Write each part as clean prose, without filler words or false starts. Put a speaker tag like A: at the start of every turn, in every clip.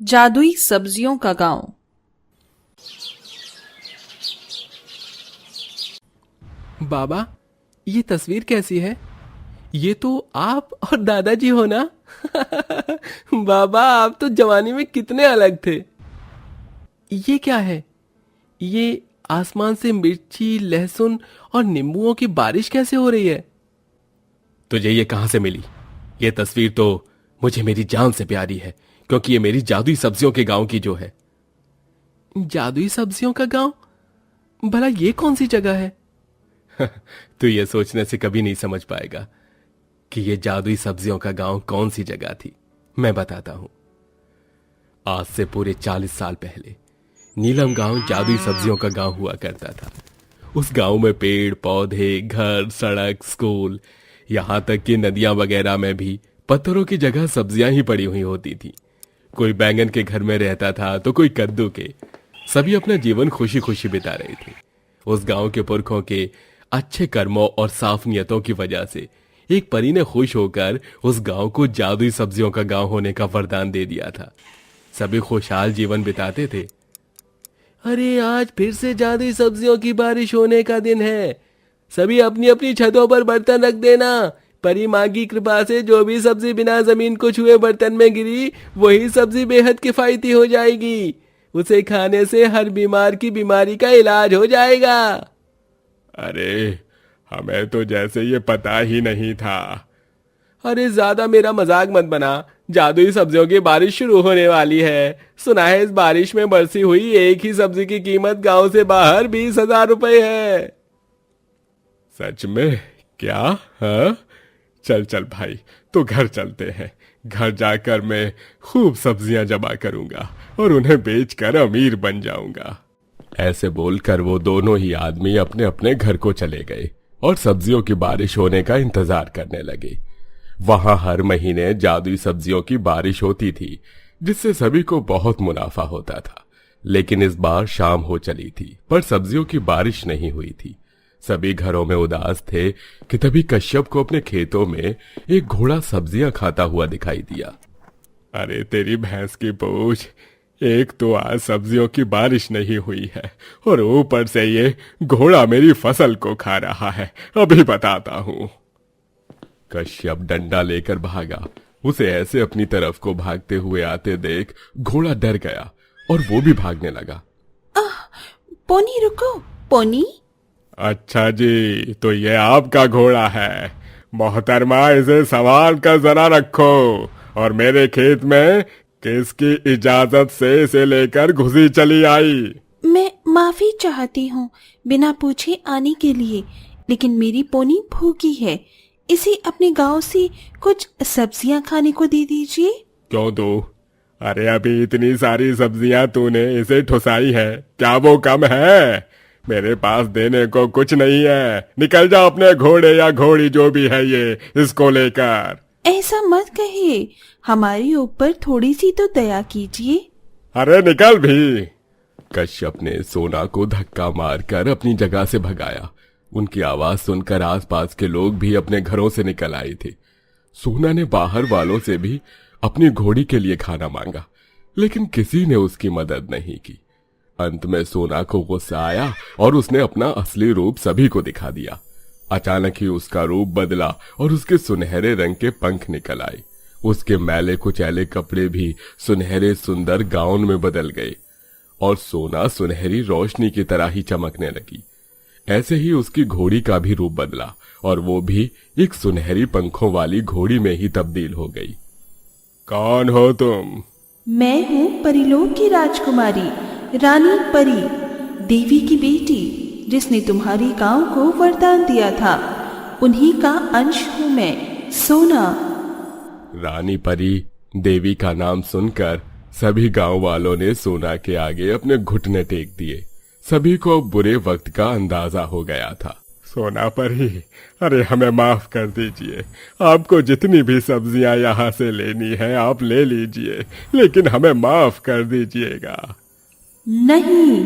A: जादुई सब्जियों का गांव।
B: बाबा, ये तस्वीर कैसी है? ये तो आप और दादाजी हो ना? बाबा, आप तो जवानी में कितने अलग थे। ये क्या है? ये आसमान से मिर्ची, लहसुन और नींबुओं की बारिश कैसे हो रही है? तुझे ये कहां से मिली? ये तस्वीर तो मुझे मेरी जान से प्यारी है, क्योंकि ये मेरी जादुई सब्जियों के गांव की जो है। जादुई सब्जियों का गांव? भला ये कौन सी जगह है? तू ये सोचने से कभी नहीं समझ पाएगा कि ये जादुई सब्जियों का गांव कौन सी जगह थी। मैं बताता हूं। आज से पूरे 40 साल पहले नीलम गांव जादुई सब्जियों का गांव हुआ करता था। उस गांव में पेड़ पौधे, घर, सड़क, स्कूल, यहां तक कि नदियां वगैरह में भी पत्थरों की जगह सब्जियां ही पड़ी हुई होती थी। कोई बैंगन के घर में रहता था तो कोई कद्दू के। सभी अपना जीवन खुशी खुशी बिता रहे थे। उस गांव के पुरखों के अच्छे कर्मों और साफ नियतों की वजह से एक परी ने खुश होकर उस गांव को जादुई सब्जियों का गांव होने का वरदान दे दिया था। सभी खुशहाल जीवन बिताते थे। अरे, आज फिर से जादुई सब्जियों की बारिश होने का दिन है। सभी अपनी अपनी छतों पर बर्तन रख देना। परी माँ की कृपा से जो भी सब्जी बिना जमीन को छुए बर्तन में गिरी, वही सब्जी बेहद किफायती हो जाएगी। उसे खाने से हर बीमार की बीमारी का इलाज हो जाएगा। अरे, हमें तो जैसे ये पता ही नहीं था। अरे, ज्यादा मेरा मजाक मत बना। जादुई सब्जियों की बारिश शुरू होने वाली है। सुना है इस बारिश में बरसी हुई एक ही सब्जी की कीमत गांव से बाहर 20,000 रुपए है। सच में? क्या? हाँ, चल चल भाई, तो घर चलते हैं। घर जाकर मैं खूब सब्जियां जमा करूंगा और उन्हें बेचकर अमीर बन जाऊंगा। ऐसे बोलकर वो दोनों ही आदमी अपने अपने घर को चले गए और सब्जियों की बारिश होने का इंतजार करने लगे। वहां हर महीने जादुई सब्जियों की बारिश होती थी, जिससे सभी को बहुत मुनाफा होता था। लेकिन इस बार शाम हो चली थी, पर सब्जियों की बारिश नहीं हुई थी। सभी घरों में उदास थे कि तभी कश्यप को अपने खेतों में एक घोड़ा सब्जियां खाता हुआ दिखाई दिया। अरे तेरी भैंस की पूछ, एक तो आज सब्जियों की बारिश नहीं हुई है और ऊपर से ये घोड़ा मेरी फसल को खा रहा है। अभी बताता हूँ। कश्यप डंडा लेकर भागा। उसे ऐसे अपनी तरफ को भागते हुए आते देख घोड़ा डर गया और वो भी भागने लगा।
A: पोनी रुको, पोनी।
B: अच्छा जी, तो ये आपका घोड़ा है। मोहतरमा, इसे संभाल कर जरा रखो और मेरे खेत में किसकी इजाजत से इसे लेकर घुसी चली आई?
A: मैं माफी चाहती हूँ बिना पूछे आने के लिए, लेकिन मेरी पोनी भूखी है। इसे अपने गांव से कुछ सब्जियां खाने को दे दीजिए।
B: क्यों दो? अरे, अभी इतनी सारी सब्जियां तूने इसे ठुसाई है, क्या वो कम है? मेरे पास देने को कुछ नहीं है। निकल जा अपने घोड़े या घोड़ी जो भी है ये, इसको लेकर।
A: ऐसा मत कहिए, हमारे ऊपर थोड़ी सी तो दया कीजिए।
B: अरे निकल भी। कश्यप ने सोना को धक्का मारकर अपनी जगह से भगाया। उनकी आवाज सुनकर आसपास के लोग भी अपने घरों से निकल आए थे। सोना ने बाहर वालों से भी अपनी घोड़ी के लिए खाना मांगा, लेकिन किसी ने उसकी मदद नहीं की। अंत में सोना को गुस्सा आया और उसने अपना असली रूप सभी को दिखा दिया। अचानक ही उसका रूप बदला और उसके सुनहरे रंग के पंख निकल आए। उसके मैले कुचैले कपड़े भी सुनहरे सुंदर गाउन में बदल गए और सोना सुनहरी रोशनी की तरह ही चमकने लगी। ऐसे ही उसकी घोड़ी का भी रूप बदला और वो भी एक सुनहरी पंखों वाली घोड़ी में ही तब्दील हो गई। कौन हो तुम?
A: मैं हूँ परिलोक की राजकुमारी, रानी परी, देवी की बेटी, जिसने तुम्हारी गांव को वरदान दिया था। उन्हीं का अंश हूँ मैं, सोना।
B: रानी परी देवी का नाम सुनकर सभी गांव वालों ने सोना के आगे अपने घुटने टेक दिए। सभी को बुरे वक्त का अंदाजा हो गया था। सोना परी, अरे हमें माफ कर दीजिए। आपको जितनी भी सब्जियां यहाँ से लेनी है आप ले लीजिए, लेकिन हमें माफ कर दीजिएगा।
A: नहीं,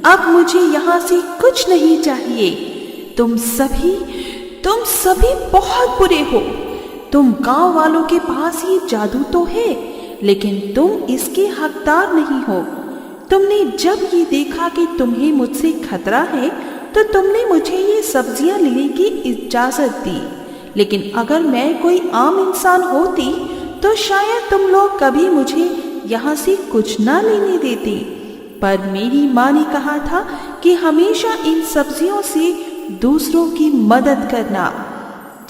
A: अब मुझे यहाँ से कुछ नहीं चाहिए। तुम सभी बहुत बुरे हो। तुम गांव वालों के पास ये जादू तो है, लेकिन तुम इसके हकदार नहीं हो। तुमने जब ये देखा कि तुम्हें मुझसे खतरा है तो तुमने मुझे ये सब्जियां लेने की इजाजत दी, लेकिन अगर मैं कोई आम इंसान होती तो शायद तुम लोग कभी मुझे यहाँ से कुछ ना लेने देते। पर मेरी माँ ने कहा था कि हमेशा इन सब्जियों से दूसरों की मदद करना,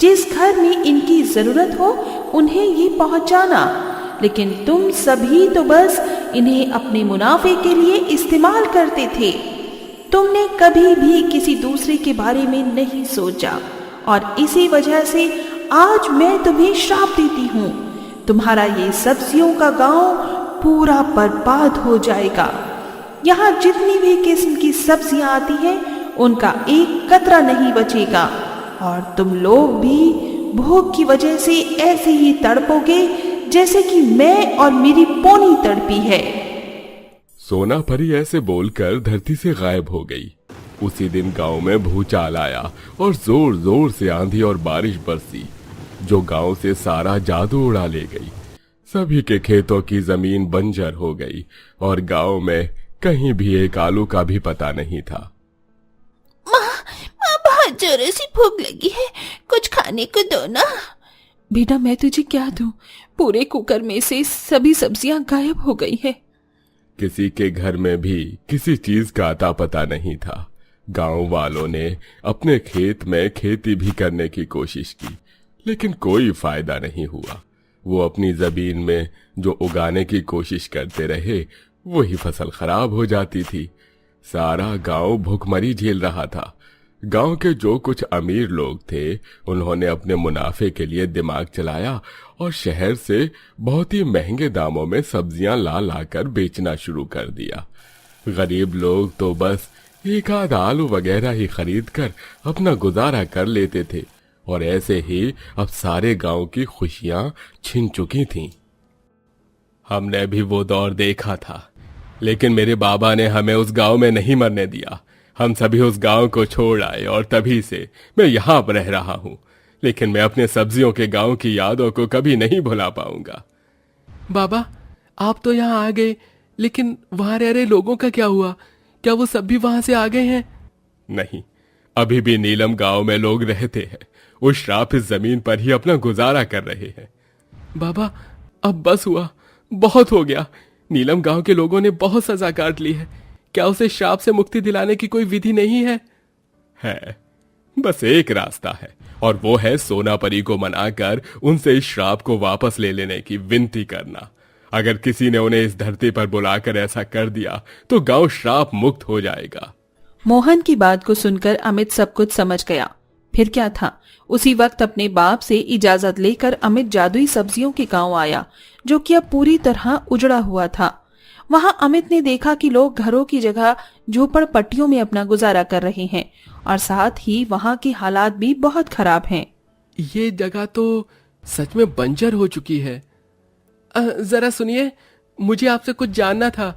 A: जिस घर में इनकी जरूरत हो उन्हें ये पहुंचाना, लेकिन तुम सभी तो बस इन्हें अपने मुनाफे के लिए इस्तेमाल करते थे। तुमने कभी भी किसी दूसरे के बारे में नहीं सोचा और इसी वजह से आज मैं तुम्हें श्राप देती हूँ। तुम्हारा ये सब्जियों का गांव पूरा बर्बाद हो जाएगा। यहाँ जितनी भी किस्म की सब्जियां आती हैं उनका एक कतरा नहीं बचेगा और तुम लोग भी भूख की वजह से ऐसे ही तड़पोगे जैसे कि मैं और मेरी पोनी तड़पी है।
C: सोना परी ऐसे बोलकर धरती से गायब हो गई। उसी दिन गांव में भूचाल आया और जोर जोर से आंधी और बारिश बरसी, जो गांव से सारा जादू उड़ा ले गई। सभी के खेतों की जमीन बंजर हो गई और गांव में कहीं भी एक आलू का भी पता नहीं था।
D: माँ बहुत जोरों से भूख लगी है, कुछ खाने को दो ना।
A: बेटा मैं तुझे क्या दूं? पूरे कुकर में से सभी सब्जियां गायब हो गई है।
C: किसी के घर में भी किसी चीज का अता पता नहीं था। गांव वालों ने अपने खेत में खेती भी करने की कोशिश की, लेकिन कोई फायदा नहीं हुआ। वो अपनी जमीन में जो उगाने की कोशिश करते रहे वही फसल खराब हो जाती थी। सारा गांव भूखमरी झेल रहा था। गांव के जो कुछ अमीर लोग थे उन्होंने अपने मुनाफे के लिए दिमाग चलाया और शहर से बहुत ही महंगे दामों में सब्जियां ला लाकर बेचना शुरू कर दिया। गरीब लोग तो बस एक आध आलू वगैरह ही खरीद कर अपना गुजारा कर लेते थे और ऐसे ही अब सारे गांव की खुशियां छिन चुकी थीं। हमने भी वो दौर देखा था, लेकिन मेरे बाबा ने हमें उस गांव में नहीं मरने दिया। हम सभी उस गांव को छोड़ आए और तभी से मैं यहाँ पर रह रहा हूँ, लेकिन मैं अपने सब्जियों के गांव की यादों को कभी नहीं भुला पाऊंगा।
B: बाबा आप तो यहाँ आ गए, लेकिन वहां रह रहे लोगों का क्या हुआ? क्या वो सब भी वहां से आ गए हैं?
C: नहीं, अभी भी नीलम गांव में लोग रहते हैं। उस श्रापित जमीन पर ही अपना गुजारा कर रहे हैं।
B: बाबा अब बस हुआ, बहुत हो गया। नीलम गांव के लोगों ने बहुत सजा काट ली है। क्या उसे श्राप से मुक्ति दिलाने की कोई विधि नहीं है?
C: है, बस एक रास्ता है और वो है सोना परी को मनाकर उनसे इस श्राप को वापस ले लेने की विनती करना। अगर किसी ने उन्हें इस धरती पर बुलाकर ऐसा कर दिया तो गांव श्राप मुक्त हो जाएगा।
A: मोहन की बात को सुनकर अमित सब कुछ समझ गया। फिर क्या था, उसी वक्त अपने बाप से इजाजत लेकर अमित जादुई सब्जियों के गांव आया, जो कि अब पूरी तरह उजड़ा हुआ था। वहां अमित ने देखा कि लोग घरों की जगह झोपड़पट्टियों में अपना गुजारा कर रहे हैं और साथ ही वहां के हालात भी बहुत खराब हैं।
B: ये जगह तो सच में बंजर हो चुकी है। जरा सुनिए, मुझे आपसे कुछ जानना था।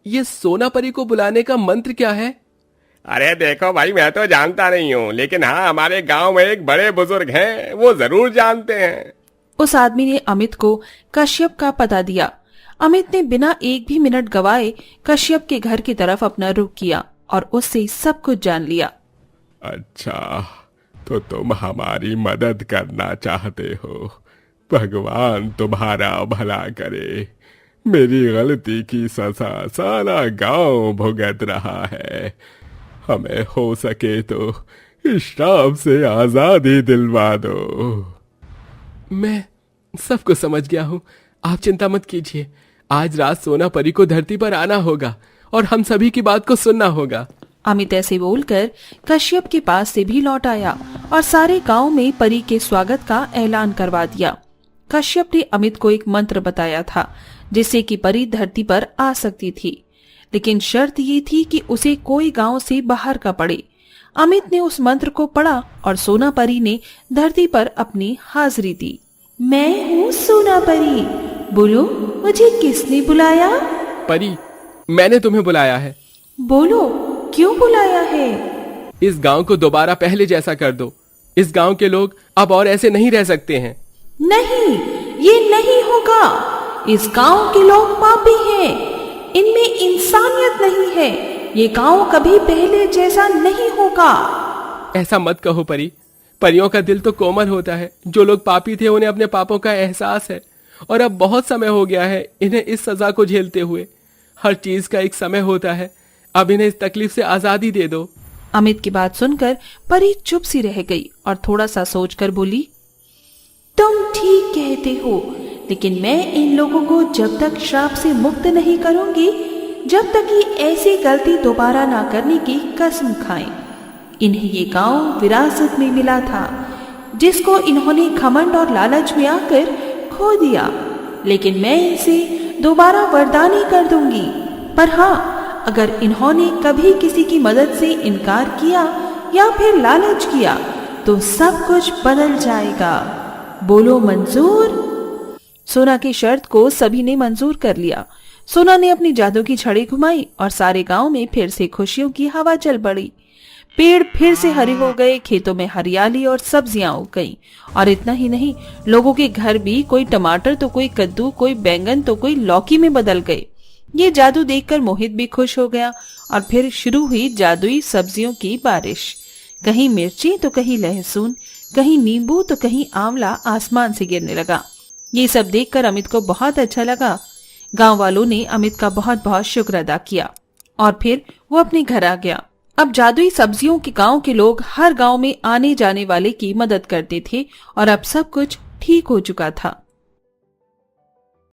B: ये सोना परी को बुलाने का मंत्र क्या है?
C: अरे देखो भाई, मैं तो जानता नहीं हूँ, लेकिन हाँ, हमारे गांव में एक बड़े बुजुर्ग हैं, वो जरूर जानते हैं।
A: उस आदमी ने अमित को कश्यप का पता दिया। अमित ने बिना एक भी मिनट गवाए कश्यप के घर की तरफ अपना रुख किया और उससे सब कुछ जान लिया।
C: अच्छा, तो तुम हमारी मदद करना चाहते हो। भगवान तुम्हारा भला करे। मेरी गलती की सजा सारा गांव भुगत रहा है। हमें हो सके तो इस श्राप से आजादी दिलवा दो।
B: मैं सब कुछ समझ गया हूँ, आप चिंता मत कीजिए। आज रात सोना परी को धरती पर आना होगा और हम सभी की बात को सुनना होगा।
A: अमित ऐसे बोलकर कश्यप के पास से भी लौट आया और सारे गांव में परी के स्वागत का ऐलान करवा दिया। कश्यप ने अमित को एक मंत्र बताया था जिससे कि परी धरती पर आ सकती थी, लेकिन शर्त ये थी कि उसे कोई गांव से बाहर का पड़े। अमित ने उस मंत्र को पढ़ा और सोना परी ने धरती पर अपनी हाजिरी दी। मैं हूँ सोना परी, बोलो मुझे किसने बुलाया?
B: परी, मैंने तुम्हें बुलाया है।
A: बोलो क्यों बुलाया है?
B: इस गांव को दोबारा पहले जैसा कर दो। इस गांव के लोग अब और ऐसे नहीं रह सकते हैं।
A: नहीं, ये नहीं होगा। इस गांव के लोग पापी हैं, इनमें इंसानियत नहीं है, ये गांव कभी पहले जैसा नहीं होगा।
B: ऐसा मत कहो परी, परियों का दिल तो कोमल होता है। जो लोग पापी थे उन्हें अपने पापों का एहसास है और अब बहुत समय हो गया है इन्हें इस सजा को झेलते हुए। हर चीज का एक समय होता है, अब इन्हें इस तकलीफ से आजादी दे दो।
A: अमित की बात सुनकर परी चुप सी रह गई और थोड़ा सा सोचकर बोली, तुम ठीक कहते हो, लेकिन मैं इन लोगों को जब तक श्राप से मुक्त नहीं करूंगी, जब तक ये ऐसी गलती दोबारा ना करने की कसम खाएं। इन्हें ये गांव विरासत में मिला था, जिसको इन्होंने घमंड और लालच में आकर खो दिया, लेकिन मैं इसे दोबारा वरदानी कर दूंगी। पर हाँ, अगर इन्होंने कभी किसी की मदद से इनकार किया या फिर लालच किया तो सब कुछ बदल जाएगा। बोलो मंजूर? सोना की शर्त को सभी ने मंजूर कर लिया। सोना ने अपनी जादू की छड़ी घुमाई और सारे गांव में फिर से खुशियों की हवा चल पड़ी। पेड़ फिर से हरे हो गए, खेतों में हरियाली और सब्जियां उग गईं। और इतना ही नहीं, लोगों के घर भी कोई टमाटर तो कोई कद्दू, कोई बैंगन तो कोई लौकी में बदल गए। ये जादू देखकर मोहित भी खुश हो गया और फिर शुरू हुई जादुई सब्जियों की बारिश। कहीं मिर्ची तो कहीं लहसुन, कहीं नींबू तो कहीं आंवला आसमान से गिरने लगा। ये सब देखकर अमित को बहुत अच्छा लगा। गांव वालों ने अमित का बहुत बहुत शुक्र अदा किया और फिर वो अपने घर आ गया। अब जादुई सब्जियों के गांव के लोग हर गांव में आने जाने वाले की मदद करते थे और अब सब कुछ ठीक हो चुका था।